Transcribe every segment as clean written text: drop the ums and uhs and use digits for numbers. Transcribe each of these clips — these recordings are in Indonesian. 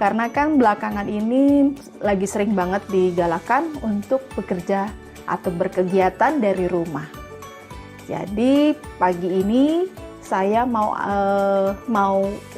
Karena kan belakangan ini lagi sering banget digalakan untuk bekerja atau berkegiatan dari rumah. Jadi pagi ini saya mau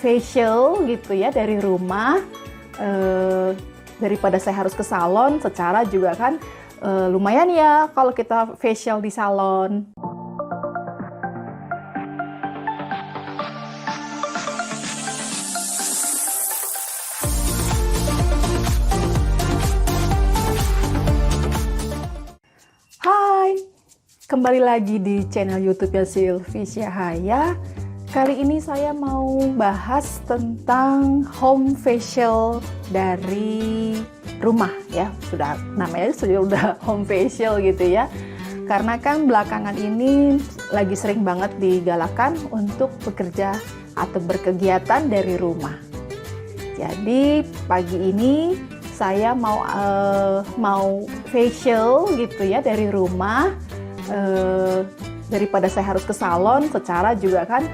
facial gitu ya dari rumah. Daripada saya harus ke salon, secara juga kan lumayan ya kalau kita facial di salon. Hai, kembali lagi di channel YouTube-nya Sylvie Syahaya. Kali ini saya mau bahas tentang home facial dari rumah ya. Namanya sudah home facial gitu ya. Karena kan belakangan ini lagi sering banget digalakan untuk bekerja atau berkegiatan dari rumah. Jadi pagi ini saya mau facial gitu ya dari rumah. Daripada saya harus ke salon, secara juga kan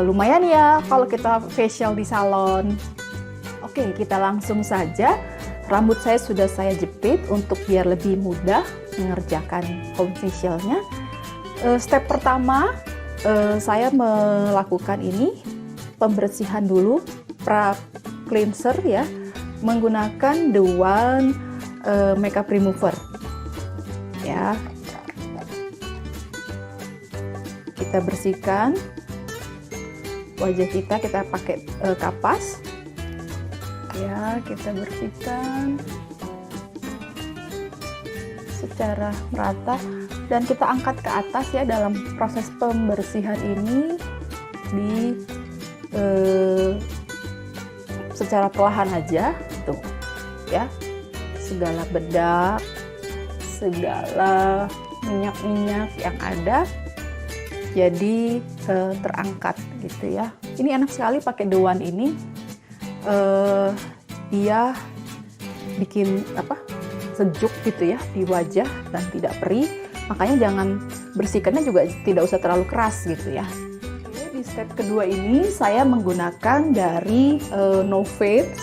lumayan ya kalau kita facial di salon. Oke, kita langsung saja. Rambut saya sudah saya jepit untuk biar lebih mudah mengerjakan home facialnya. Step pertama, saya melakukan ini pembersihan dulu, cleanser ya, menggunakan The One Makeup Remover ya. Kita bersihkan wajah kita pakai kapas ya. Kita bersihkan secara merata dan kita angkat ke atas ya. Dalam proses pembersihan ini secara perlahan aja tuh ya, segala bedak, segala minyak-minyak yang ada jadi terangkat gitu ya. Ini enak sekali pakai The One ini. Dia bikin sejuk gitu ya di wajah dan tidak perih. Makanya jangan bersihkannya juga tidak usah terlalu keras gitu ya. Oke, di step kedua ini saya menggunakan dari No Face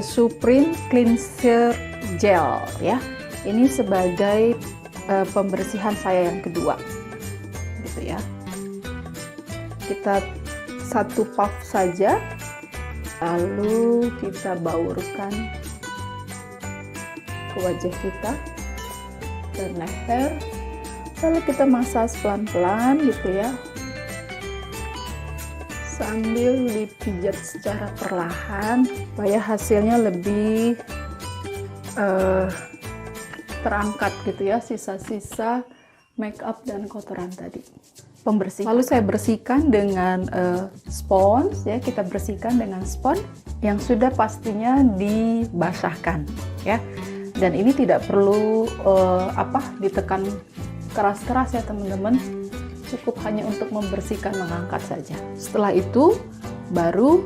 Supreme Cleanser Gel ya. Ini sebagai pembersihan saya yang kedua gitu ya. Kita satu puff saja, lalu kita baurkan ke wajah kita dan leher, lalu kita massage pelan-pelan gitu ya, sambil dipijat secara perlahan supaya hasilnya lebih terangkat gitu ya, sisa-sisa make up dan kotoran tadi. Pembersih. Lalu saya bersihkan dengan spons ya. Kita bersihkan dengan spons yang sudah pastinya dibasahkan ya. Dan ini tidak perlu ditekan keras-keras ya teman-teman. Cukup hanya untuk membersihkan, mengangkat saja. Setelah itu baru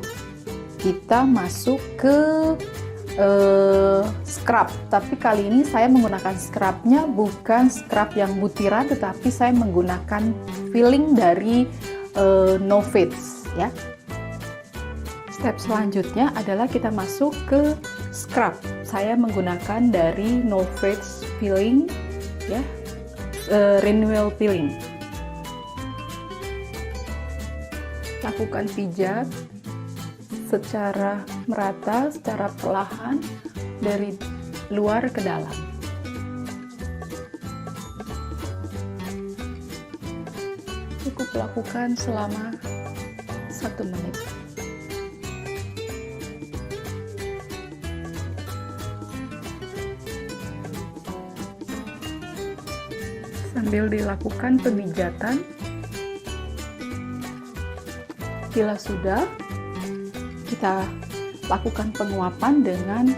kita masuk ke scrub, tapi kali ini saya menggunakan scrubnya bukan scrub yang butiran, tetapi saya menggunakan filling dari No Face ya. Step selanjutnya adalah kita masuk ke scrub. Saya menggunakan dari No Face filling ya, renewal filling. Lakukan pijat secara merata, secara perlahan dari luar ke dalam. Cukup lakukan selama 1 menit. Sambil dilakukan pemijatan. Bila sudah, kita lakukan penguapan dengan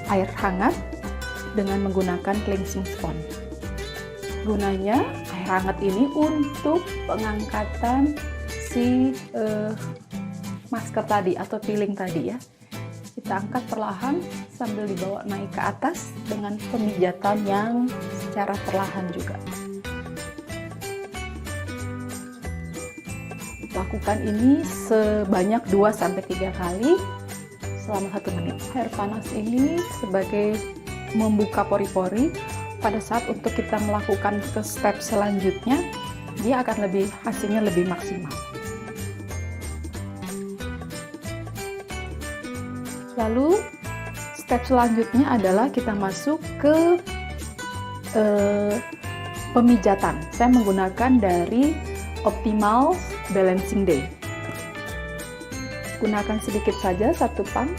air hangat dengan menggunakan cleansing sponge. Gunanya air hangat ini untuk pengangkatan si masker tadi atau peeling tadi ya. Kita angkat perlahan sambil dibawa naik ke atas dengan pemijatan yang secara perlahan juga. Lakukan ini sebanyak 2-3 kali selama 1 menit. Air panas ini sebagai membuka pori-pori. Pada saat untuk kita melakukan ke step selanjutnya, dia akan hasilnya lebih maksimal. Lalu step selanjutnya adalah kita masuk ke pemijatan. Saya menggunakan dari Optimal Balancing Day. Gunakan sedikit saja, 1 pump.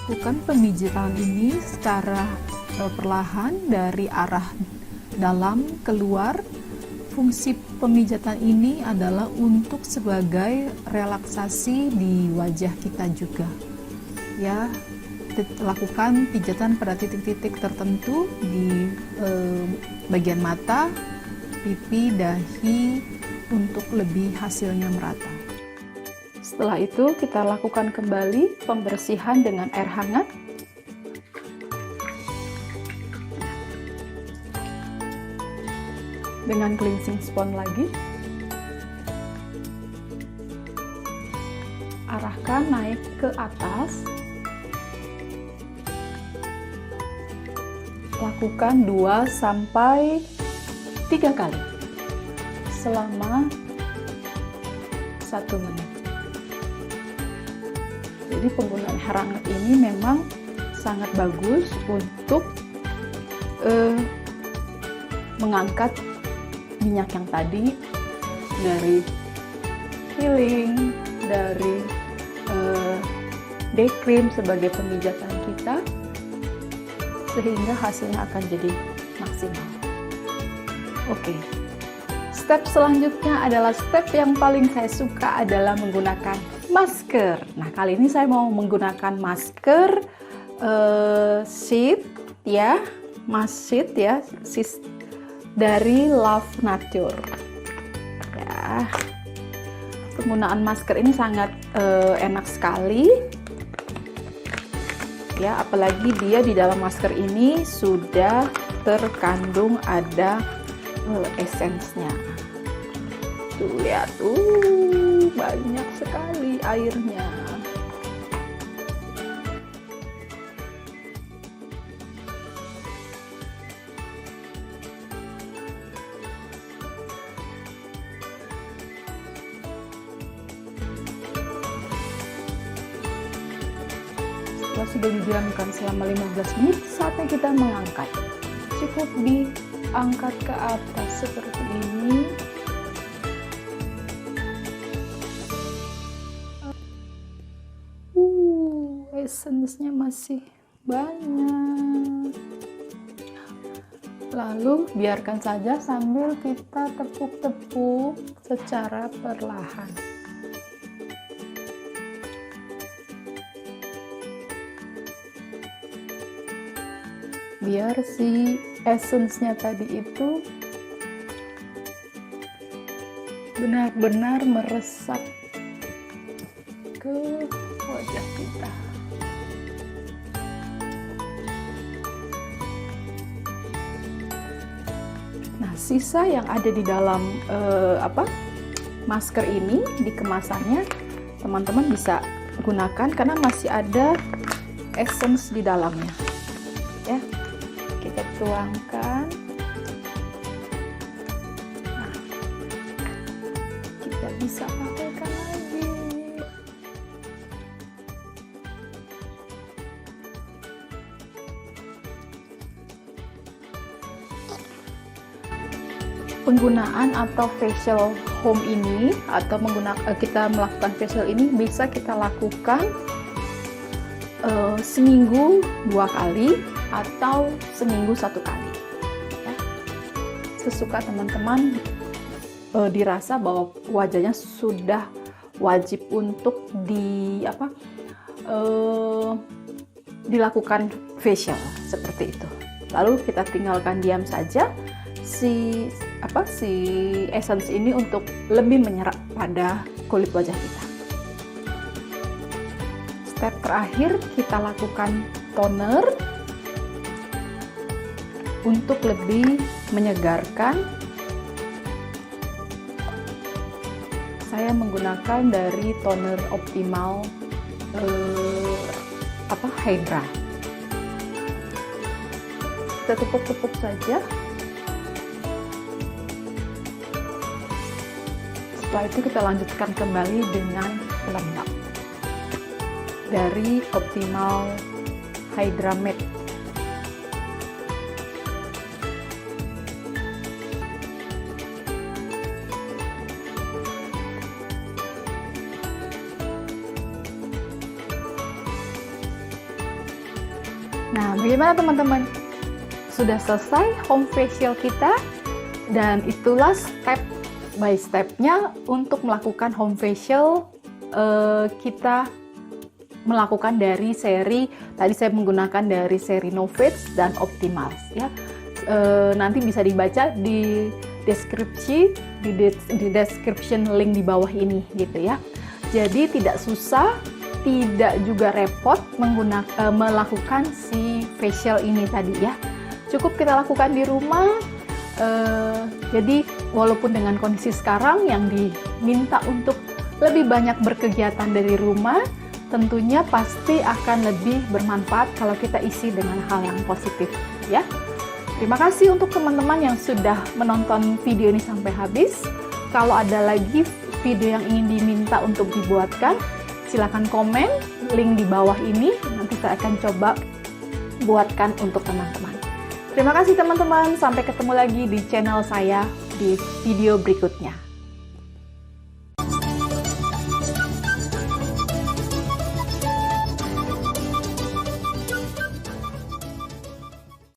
Lakukan pemijatan ini secara perlahan dari arah dalam keluar. Fungsi pemijatan ini adalah untuk sebagai relaksasi di wajah kita juga. Ya, lakukan pijatan pada titik-titik tertentu di bagian mata, pipi, dahi untuk lebih hasilnya merata. Setelah itu kita lakukan kembali pembersihan dengan air hangat. Dengan cleansing sponge lagi. Arahkan naik ke atas. Lakukan 2-3 kali selama 1 menit. Jadi penggunaan air hangat ini memang sangat bagus untuk mengangkat minyak yang tadi dari peeling, dari day cream sebagai pemijatan kita, sehingga hasilnya akan jadi maksimal. Oke, step selanjutnya adalah step yang paling saya suka adalah menggunakan masker. Nah, kali ini saya mau menggunakan masker sheet ya, sheet ya, dari Love Nature. Ya, penggunaan masker ini sangat enak sekali. Ya, apalagi dia di dalam masker ini sudah terkandung ada esensnya. Tuh lihat, banyak sekali airnya. Setelah sudah didiamkan selama 15 menit, saatnya kita mengangkat. Cukup diangkat ke atas seperti ini. Essence-nya masih banyak. Lalu biarkan saja sambil kita tepuk-tepuk secara perlahan. Biar si essence-nya tadi itu benar-benar meresap ke wajah kita. Nah, sisa yang ada di dalam masker ini, di kemasannya, teman-teman bisa gunakan karena masih ada essence di dalamnya. Ya, kita tuangkan. Nah, kita bisa pakaikan lagi. Penggunaan atau facial home ini atau kita melakukan facial ini bisa kita lakukan seminggu 2 kali atau seminggu 1 kali. Ya. Sesuka teman-teman dirasa bahwa wajahnya sudah wajib untuk dilakukan facial seperti itu. Lalu kita tinggalkan diam saja si essence ini untuk lebih menyerap pada kulit wajah kita. Step terakhir kita lakukan toner untuk lebih menyegarkan saya menggunakan dari toner Optimal Hydra. Kita tepuk-tepuk saja. Setelah itu kita lanjutkan kembali dengan pelembab dari Optimal Hydra Matte. Nah, bagaimana teman-teman? Sudah selesai home facial kita, dan itulah step by stepnya untuk melakukan home facial. Kita melakukan dari seri, tadi saya menggunakan dari seri Novage dan Optimals ya. Nanti bisa dibaca di deskripsi, di description link di bawah ini gitu ya. Jadi tidak susah, tidak juga repot melakukan si facial ini tadi ya. Cukup kita lakukan di rumah. Jadi walaupun dengan kondisi sekarang yang diminta untuk lebih banyak berkegiatan dari rumah, tentunya pasti akan lebih bermanfaat kalau kita isi dengan hal yang positif ya. Terima kasih untuk teman-teman yang sudah menonton video ini sampai habis. Kalau ada lagi video yang ingin diminta untuk dibuatkan, silakan komen link di bawah ini, nanti saya akan coba buatkan untuk teman-teman. Terima kasih teman-teman, sampai ketemu lagi di channel saya di video berikutnya.